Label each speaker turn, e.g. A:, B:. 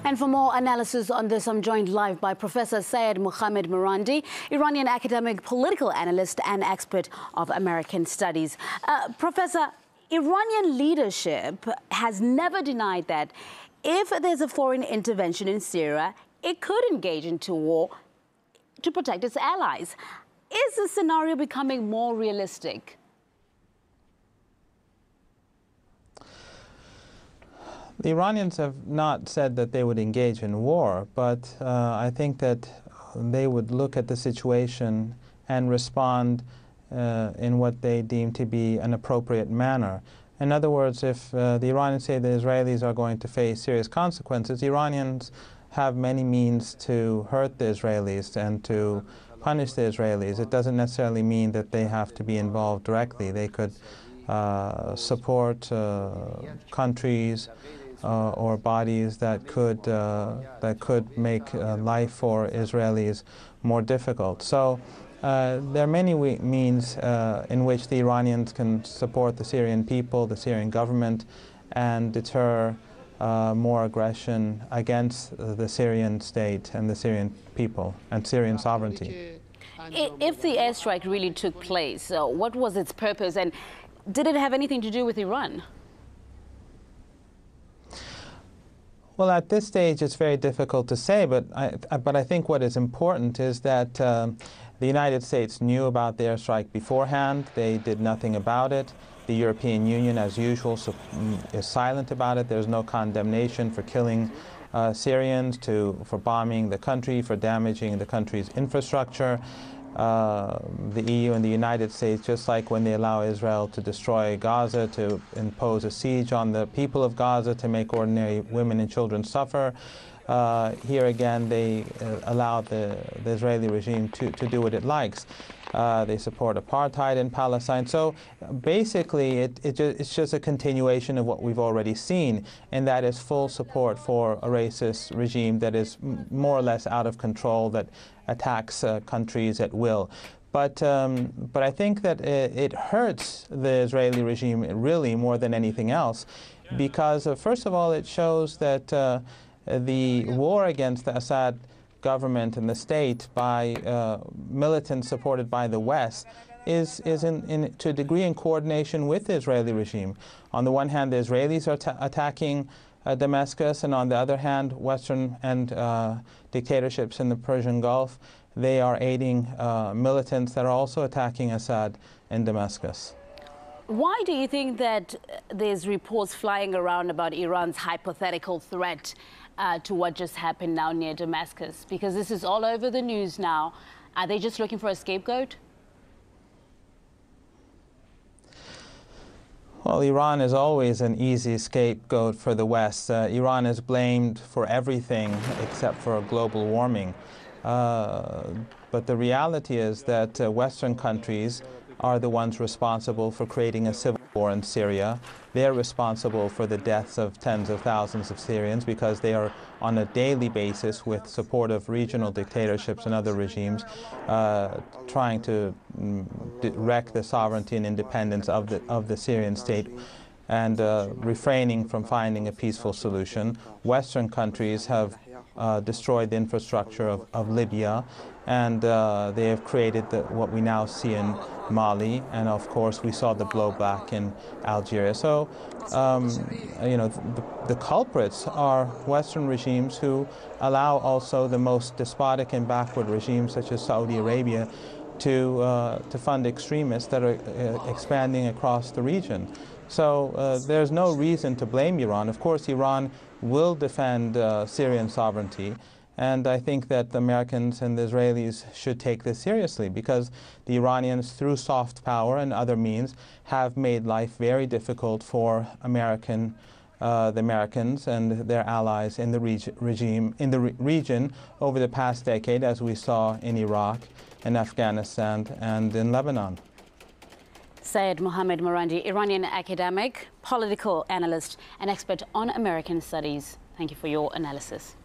A: And for more analysis on this, I'm joined live by Professor Syed Mohammed Marandi, Iranian academic, political analyst and expert of American studies. Professor, Iranian leadership has never denied that if there's a foreign intervention in Syria, it could engage into war to protect its allies. Is the scenario becoming more realistic?
B: The Iranians have not said that they would engage in war, but I think that they would look at the situation and respond in what they deem to be an appropriate manner. In other words, if the Iranians say the Israelis are going to face serious consequences, the Iranians have many means to hurt the Israelis and to punish the Israelis. It doesn't necessarily mean that they have to be involved directly. They could support countries or bodies that could make life for Israelis more difficult. So there are many means in which the Iranians can support the Syrian people, the Syrian government, and deter more aggression against the Syrian state and the Syrian people and Syrian sovereignty.
A: If the airstrike really took place, what was its purpose, and did it have anything to do with Iran?
B: Well, at this stage, it's very difficult to say, but I think what is important is that the United States knew about the airstrike beforehand. They did nothing about it. The European Union, as usual, is silent about it. There's no condemnation for killing Syrians, for bombing the country, for damaging the country's infrastructure. The EU and the United States, just like when they allow Israel to destroy Gaza, to impose a siege on the people of Gaza, to make ordinary women and children suffer, here again they allow the Israeli regime to do what it likes. They support apartheid in Palestine. So basically it's just a continuation of what we've already seen, and that is full support for a racist regime that is more or less out of control, that attacks countries at will. But I think that it hurts the Israeli regime really more than anything else, because first of all, it shows that the war against the Assad government and the state by militants supported by the West is to a degree in coordination with the Israeli regime. On the one hand, the Israelis are attacking Damascus, and on the other hand, Western and dictatorships in the Persian Gulf, they are aiding militants that are also attacking Assad in Damascus.
A: Why do you think that there's reports flying around about Iran's hypothetical threat to what just happened now near Damascus? Because this is all over the news now. Are they just looking for a scapegoat?
B: Well, Iran is always an easy scapegoat for the West. Iran is blamed for everything except for global warming. But the reality is that Western countries are the ones responsible for creating a civil war in Syria. They're responsible for the deaths of tens of thousands of Syrians because they are on a daily basis, with support of regional dictatorships and other regimes, trying to wreck the sovereignty and independence of the Syrian state and refraining from finding a peaceful solution. Western countries have destroyed the infrastructure of Libya, and they have created what we now see in Mali, and of course we saw the blowback in Algeria. So, you know, the culprits are Western regimes who allow also the most despotic and backward regimes, such as Saudi Arabia, to fund extremists that are expanding across the region. So there's no reason to blame Iran. Of course, Iran will defend Syrian sovereignty, and I think that the Americans and the Israelis should take this seriously, because the Iranians, through soft power and other means, have made life very difficult for the Americans and their allies in the region over the past decade, as we saw in Iraq, in Afghanistan, and in Lebanon.
A: Syed Mohammed Marandi, Iranian academic, political analyst, and expert on American studies. Thank you for your analysis.